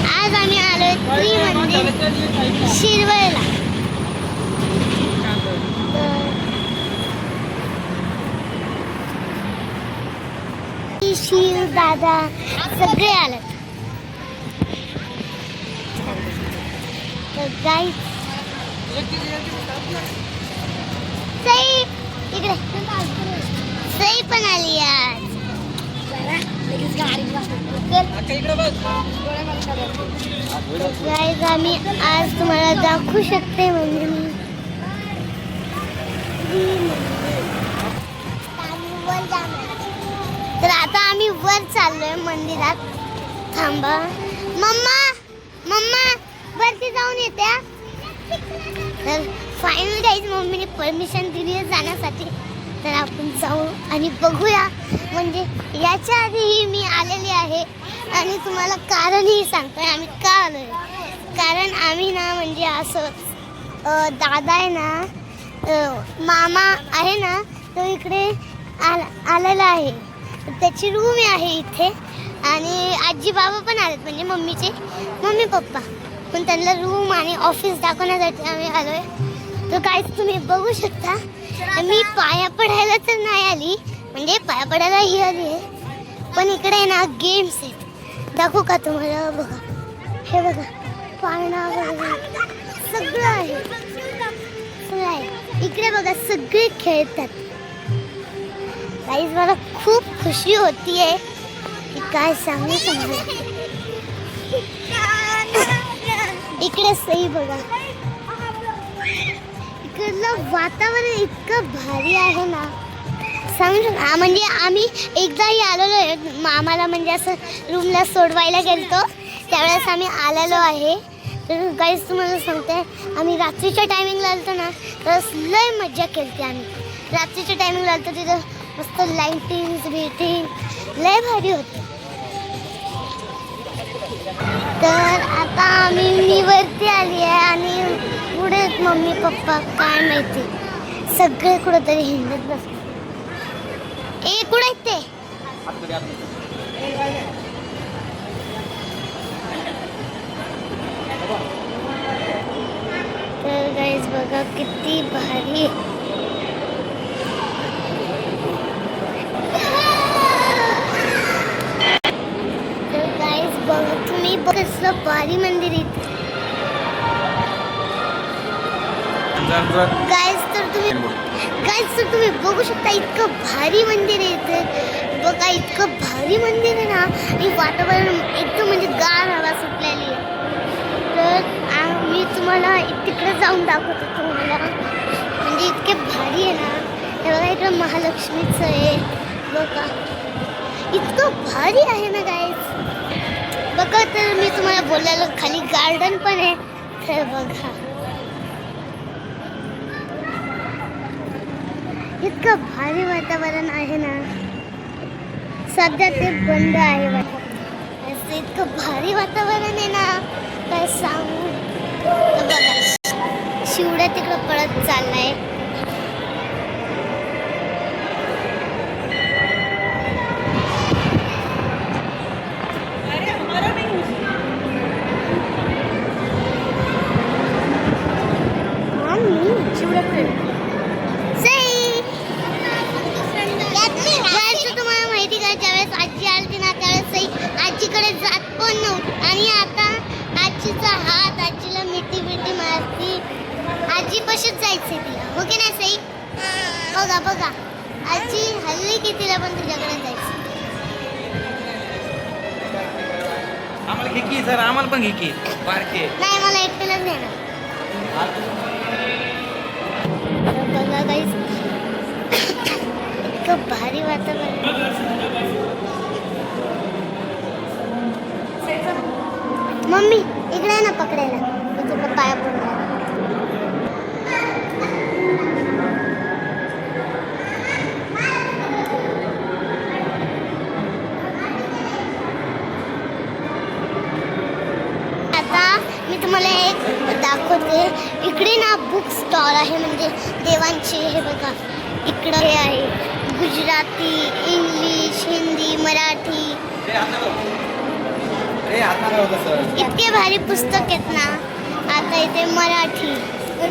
आज आम्ही आलोय त्रिमंदिर शिरवळला. शिव दादा सगळे आलेत. तर गाईस सई इकडे सई पण आली आज. गाईस आम्ही आज तुम्हाला दाखवू शकते म्हणजे तर आता आम्ही वर चाललोय मंदिरात. थांबा मम्मा मम्मा वरती जाऊन येत्या. तर फायनल गाईज मम्मीने परमिशन दिली आहे जाण्यासाठी. तर आपण जाऊ आणि बघूया. म्हणजे याच्या आधीही मी आलेली आहे आणि तुम्हाला कारणही सांगतोय आम्ही का आलोय. कारण आम्ही ना म्हणजे असं दादा आहे ना मामा आहे ना तो इकडे आलेला आहे. त्याची रूम आहे इथे आणि आजी बाबा पण आलेत म्हणजे मम्मीचे मम्मी पप्पा पण त्यांना रूम आणि ऑफिस दाखवण्यासाठी आम्ही आलोय. तर काय तुम्ही बघू शकता मी पाया पडायला तर नाही आली म्हणजे पाया पडायला ही आली आहे पण इकडे ना गेम्स आहेत. दाखवू का तुम्हाला. बघा हे बघा पाळणा वगैरे सगळं आहे सगळं आहे इकडे. बघा सगळे खेळतात. गाईज मला खूप खुशी होतीये की काय सांगू तुम्हाला. इकडे सई बघा इकडलं वातावरण इतकं भारी आहे ना सांगू शकतो. म्हणजे आम्ही एकदाही आलेलो आहे आम्हाला म्हणजे असं रूमला सोडवायला गेलतो त्यावेळेस आम्ही आलेलो आहे. तर गाईज तुम्हाला सांगते आम्ही रात्रीच्या टायमिंगला आलतो ना तर लय मज्जा केली आम्ही. रात्रीच्या टायमिंगला आलतो तिथं मस्त लाईटिंग बीटिंग लय भारी होते. तर आता मी वरती आली आहे आणि पुढे मम्मी पप्पा काय माहिती सगळे कुठंतरी हिंडत बसले. ए कुठे आहेत ते. तर गाईज बघा किती भारी. तुम्ही कसलं भारी मंदिर इथे गाईज. तर तुम्ही बघू शकता इतकं भारी मंदिर आहे इथे. बघा इतकं भारी मंदिर आहे ना आणि वातावरण एकदम म्हणजे गार हवा सुटलेली आहे. तर मी तुम्हाला तिकडे जाऊन दाखवतो तुम्हाला म्हणजे इतके भारी आहे ना. हे बघा इकडं महालक्ष्मीचं आहे बघा इतकं भारी आहे ना गाईज. बघा तर मी तुम्हाला बोलायला खाली गार्डन पण आहे. तर बघा इतकं भारी वातावरण आहे ना. सध्या ते बंद आहे असं इतकं भारी वातावरण आहे ना काय सांगू. तर बघा शिवड्या तिकडं पळत चाललाय. तुम्हाला माहिती का ज्यावेळेस आजी आली ना त्यावेळेस आजीकडे जात पण नव्हती आणि आता आजीचा हात आजीला मिठी मिठी मारती. आजी पशीच जायचे तिला हो की नाही सई. बघा बघा आजी हल्ली की तिला पण तुझ्याकडे जायचं. आम्हाला घे की जरा आम्हाला पण घे की बारके. नाही मला एकट्यालाच घेणार. बघा गाईस इतकं भारी वातावरण. मम्मी इकडे आहे ना पकडायला मी तुला पाया पडणार. आता मी तुम्हाला एक दाखवते. इकडे ना बुक स्टॉल आहे म्हणजे देवांचे. हे बघा इकडं हे आहे गुजराती इंग्लिश हिंदी मराठी ए हात नका होता सर. इतके भारी पुस्तक आहेत ना. आता इथे मराठी.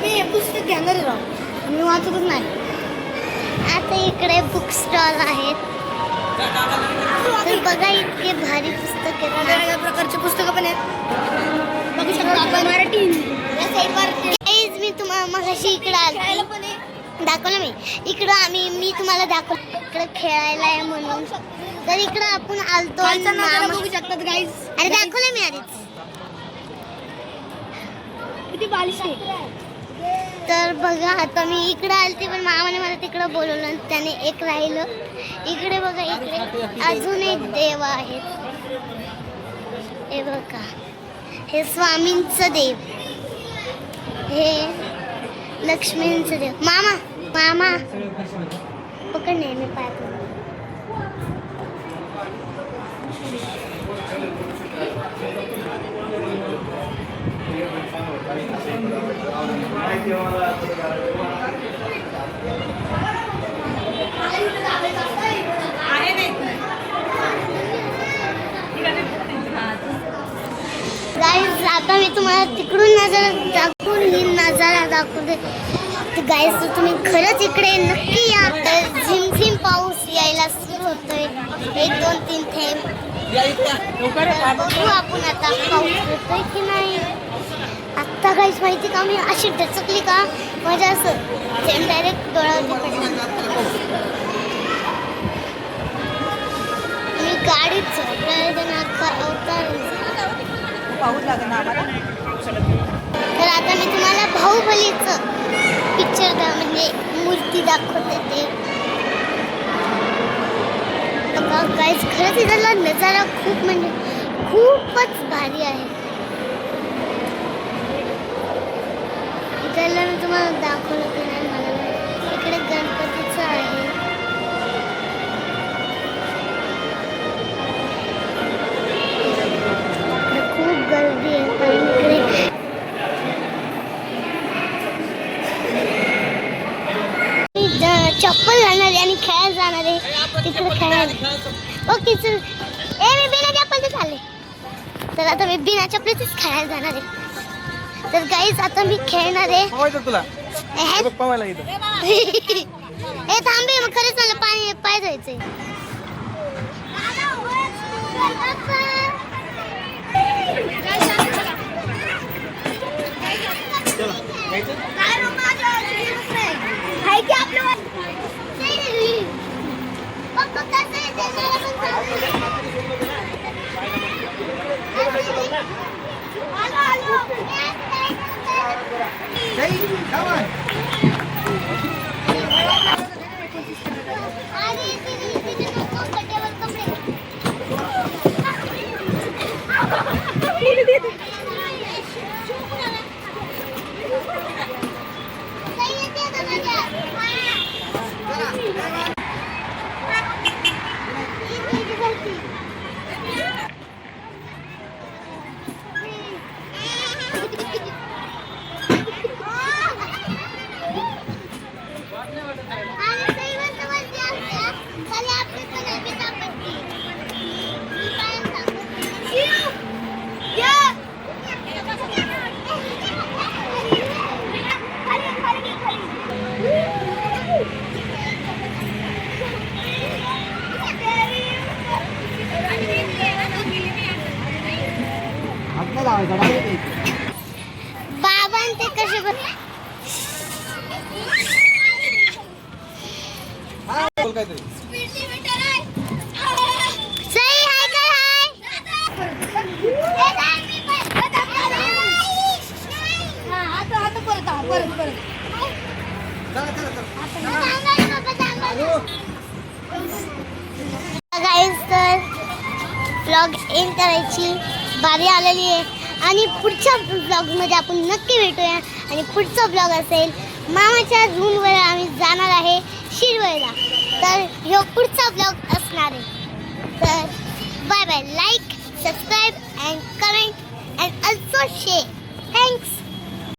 मी हे पुस्तक घेणार आहे राव, मी वाचतच नाही. आता इकडे बुक स्टॉल आहेत. तर बघा इतके भारी पुस्तक आहेत ना. वेगवेगळ्या प्रकारचे पुस्तकं पण आहेत. बघू शकता आपण मराठी, Guys, मी तुम्हाला मगाशी इकडे आले पण आहे. दाखवलं मी तुम्हाला दाखवलं इकडे खेळायला आहे म्हणून. तर इकडं आपण आलतो खालचा नजारा बघू शकतात गाईज. अरे दाखवलं मी आधीच. किती बालिश आहे. तर बघा आता मी इकडे आलते पण मामाने मला तिकडं बोलवलं आणि त्याने एक राहिलं. इकडे बघा इकडे अजून एक देव आहेत. हे बघा हे स्वामींचं देव, हे लक्ष्मींचं देव. मामा मामा पकड नाही मी पाहतो. गाईज आता मी तुम्हाला तिकडून नजारा दाखवून ही नजारा दाखवते. तर गाईज तर तुम्ही खरंच इकडे नक्की या. तर झिमझिम पाऊस यायला सुरू होतोय. 1 2 3 थेंब. बघू आपण आता पाऊस येतोय की नाही. आत्ता काहीच माहिती का मी अशी डचकली का म्हणजे असं थेंब डायरेक्ट डोळ्यावरती पडला. मी गाडीत पाऊस लागेल ना आम्हाला. तर आता मी तुम्हाला बाहुबलीचं पिक्चर म्हणजे मूर्ती दाखवते ते. गाईज खरंच इथला नजारा खूप म्हणजे खूपच भारी आहे. इकडला मी तुम्हाला दाखवलं की नाही मला नाही. इकडे गणपतीचं आहे. खूप गर्दी आहे पण इकडे चप्पल घालणार आहे आणि खेळायला जाणार आहे. तिकडे खेळायला ओके चल. मी बिना चप्पलच आले. तर आता मी बिना चप्पलच खेळायला जाणार आहे. तर गाईज आता मी खेळणार आहे. पवायचं तुला पवायला इथं. हे थांबे मग खरंच मला पाणी पाय धुवायचंय. बाबा ते कसे बोल काहीतरी. सही हाय काय गाईज तर व्लॉग एंड करायची बारी आलेली आहे आणि पुढच्या ब्लॉगमध्ये आपण नक्की भेटूया. आणि पुढचा ब्लॉग असेल मामाच्या रूमवर आम्ही जाणार आहे शिरवळला. तर ह्यो पुढचा ब्लॉग असणार आहे. तर bye bye. Like subscribe and comment and also share. Thanks.